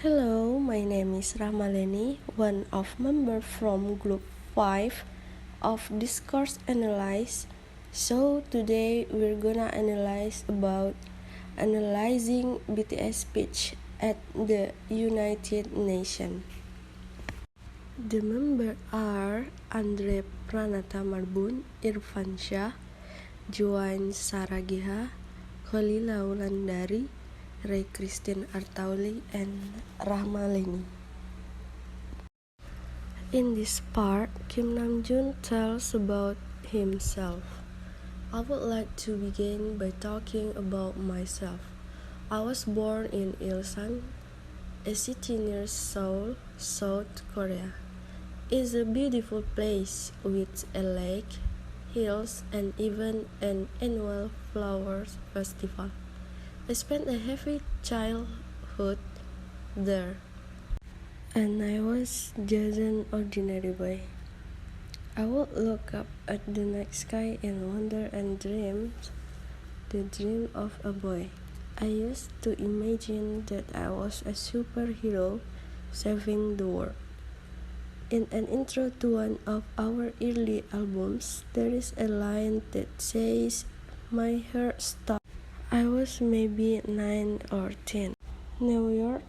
Hello, my name is Rahmaleni, one of member from Group 5 of Discourse Analyze. So today we're gonna analyzing BTS speech at the United Nations. The members are Andre Pranata Marbun, Irfan Shah, Joan Sarageha, Khalila Wulandari, Ray Christine Artauli, and Rahmaleni. In this part, Kim Namjoon tells about himself. I would like to begin by talking about myself. I was born in Ilsan, a city near Seoul, South Korea. It's a beautiful place with a lake, hills, and even an annual flowers festival. I spent a happy childhood there, and I was just an ordinary boy. I would look up at the night sky and wonder and dream the dream of a boy. I used to imagine that I was a superhero saving the world. In an intro to one of our early albums, there is a line that says, "My heart stopped." I was maybe 9 or 10. New York,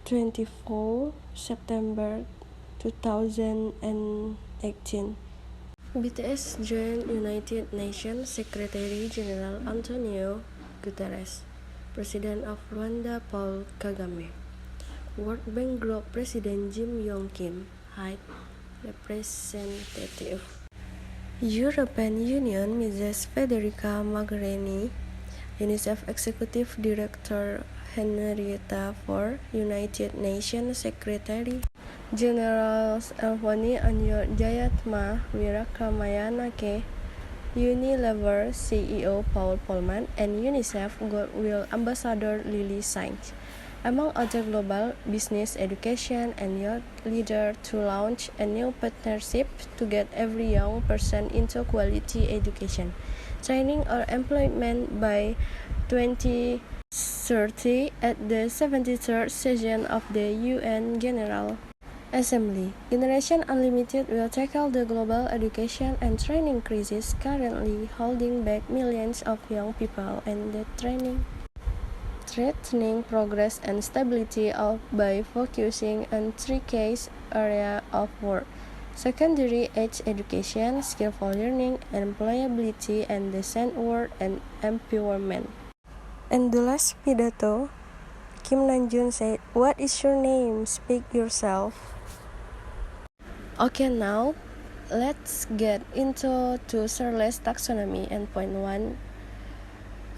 24 September 2018. BTS joined United Nations Secretary General Antonio Guterres, President of Rwanda Paul Kagame, World Bank Group President Jim Yong Kim, High Representative, European Union Mrs. Federica Mogherini, UNICEF Executive Director Henrietta Fore, United Nations Secretary General Elvoni Anyo Jayatma Wirakamayana, Unilever CEO Paul Polman, and UNICEF Goodwill Ambassador Lily Sainz, among other global business, education, and youth leaders, to launch a new partnership to get every young person into quality education, training, or employment by 2030 at the 73rd session of the UN General Assembly. Generation Unlimited will tackle the global education and training crisis currently holding back millions of young people and the threatening progress and stability by focusing on three key areas of work: secondary age education, skillful learning, employability, and decent work and empowerment. And the last Pidato, Kim Namjoon said, "What is your name? Speak yourself." Okay, now let's get into Searle's taxonomy and point 1,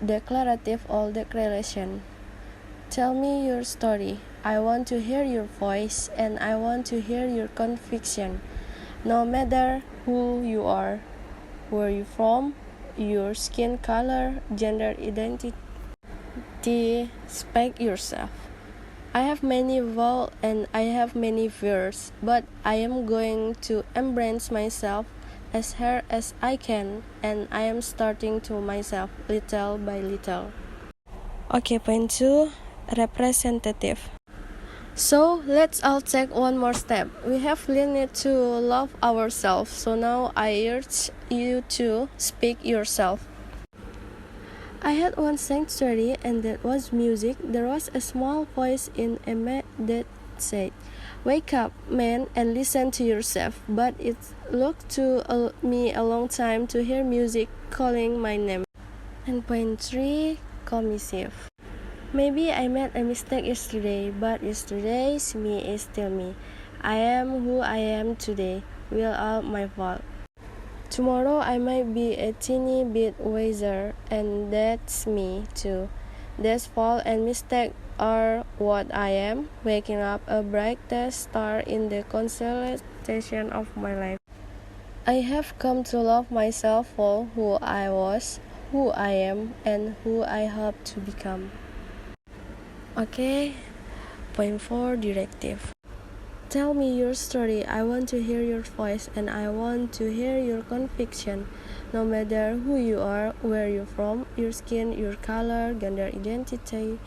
declarative or declaration. Tell me your story. I want to hear your voice, and I want to hear your conviction. No matter who you are, where you're from, your skin color, gender identity, speak yourself. I have many vowels and I have many fears, but I am going to embrace myself as hard as I can, and I am starting to myself little by little. Okay, point 2, representative. So let's all take one more step. We have learned to love ourselves, so now I urge you to speak yourself. I had one sanctuary, and that was music. There was a small voice in a that said, "Wake up, man, and listen to yourself." But it looked to me a long time to hear music calling my name. And point 3, commissive. Maybe I made a mistake yesterday, but yesterday's me is still me. I am who I am today, without my fault. Tomorrow I might be a teeny bit wiser, and that's me too. That fault and mistake are what I am, waking up a brightest star in the constellation of my life. I have come to love myself for who I was, who I am, and who I hope to become. Okay, point 4, directive. Tell me your story. I want to hear your voice, and I want to hear your conviction. No matter who you are, where you're from, your skin, your color, gender identity,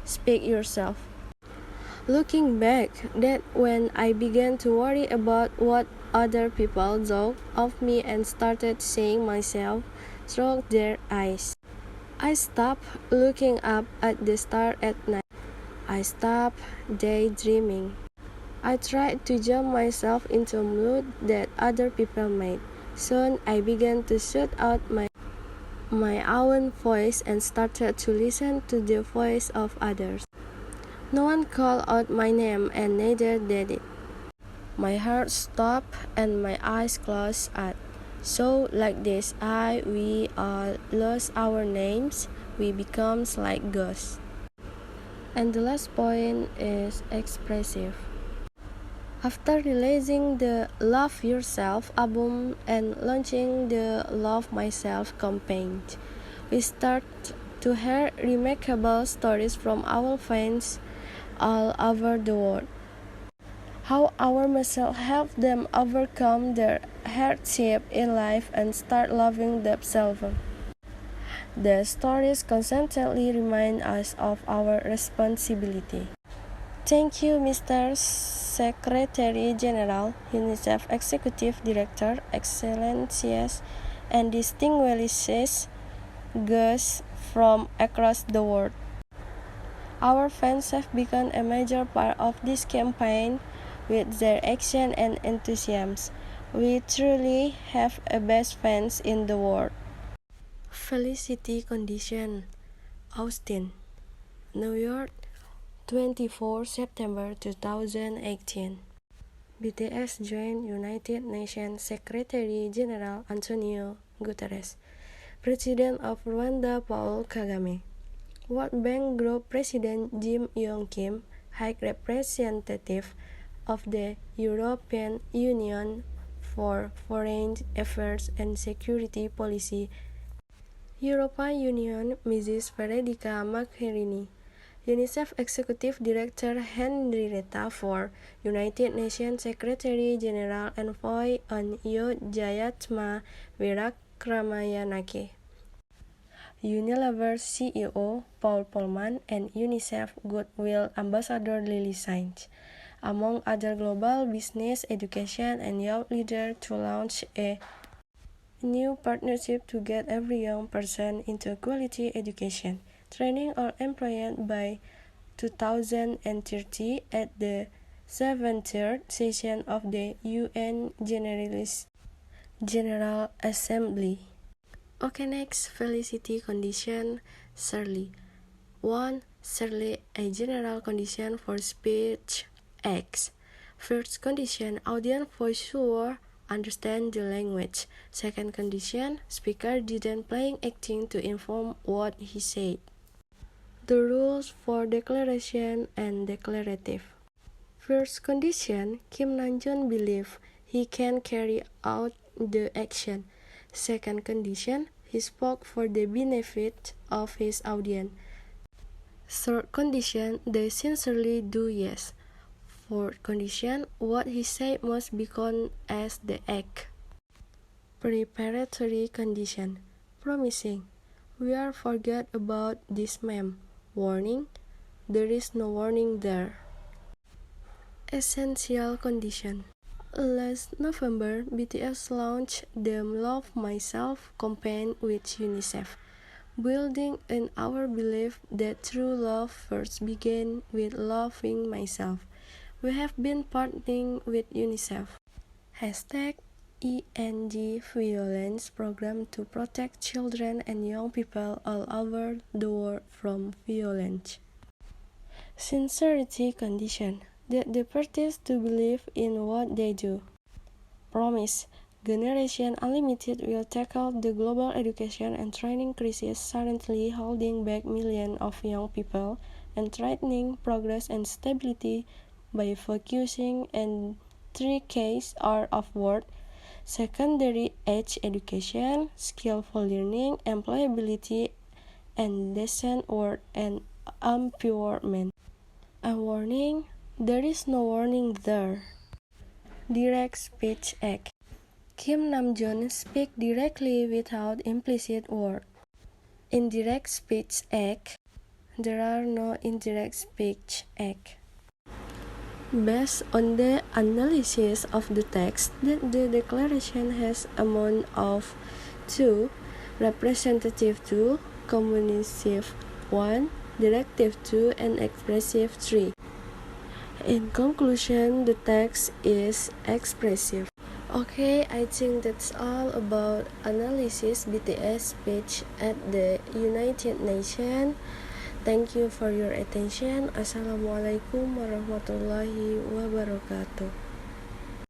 speak yourself. Looking back, that when I began to worry about what other people thought of me and started seeing myself through their eyes. I stopped looking up at the stars at night. I stopped daydreaming. I tried to jump myself into a mood that other people made. Soon I began to shut out my own voice and started to listen to the voice of others. No one called out my name and neither did it. My heart stopped and my eyes closed at. So like this, we all lost our names, we become like ghosts. And the last point is expressive. After releasing the Love Yourself album and launching the Love Myself campaign, we start to hear remarkable stories from our fans all over the world. How our music helped them overcome their hardship in life and start loving themselves. The stories constantly remind us of our responsibility. Thank you, Mr. Secretary General, UNICEF Executive Director, Excellencies, and distinguished guests from across the world. Our fans have become a major part of this campaign with their action and enthusiasm. We truly have a best fans in the world. Felicity Condition, Austin, New York, 24 September 2018. BTS joined United Nations Secretary General Antonio Guterres, President of Rwanda Paul Kagame, World Bank Group President Jim Yong Kim, High Representative of the European Union for Foreign Affairs and Security Policy, European Union Mrs. Federica Mogherini, UNICEF Executive Director Henrietta Fore, United Nations Secretary General Envoy on Yojayatma Wirakramanayake, Unilever CEO Paul Polman, and UNICEF Goodwill Ambassador Lily Sainz, among other global business, education, and young leaders to launch a new partnership to get every young person into quality education, training, or employment by 2030 at the 73rd session of the UN General Assembly. Okay, next, felicity condition, Shirley. 1. Shirley, a general condition for speech acts. First condition, audience for sure understand the language. Second condition, speaker didn't playing acting to inform what he said. The rules for declaration and declarative. First condition, Kim Namjoon believes he can carry out the action. Second condition, he spoke for the benefit of his audience. Third condition, they sincerely do yes. Fourth condition, what he said must become as the act. Preparatory condition, promising. We are forget about this ma'am. Warning, there is no warning there. Essential condition. Last November, BTS launched the Love Myself campaign with UNICEF, building in our belief that true love first began with loving myself. We have been partnering with UNICEF. #END Violence program to protect children and young people all over the world from violence. Sincerity condition. That the parties to believe in what they do. Promise. Generation Unlimited will tackle the global education and training crisis currently holding back millions of young people and threatening progress and stability by focusing on 3 keys of work: secondary age education, skillful learning, employability, and decent work and empowerment. A warning, there is no warning there. Direct Speech Act. Kim Namjoon speak directly without implicit word. Indirect Speech Act. There are no indirect speech act. Based on the analysis of the text, that the declaration has amount of 2, representative 2, communicative 1, directive 2, and expressive 3. In conclusion, the text is expressive. Okay, I think that's all about analysis BTS speech at the United Nations. Thank you for your attention. Assalamualaikum warahmatullahi wabarakatuh.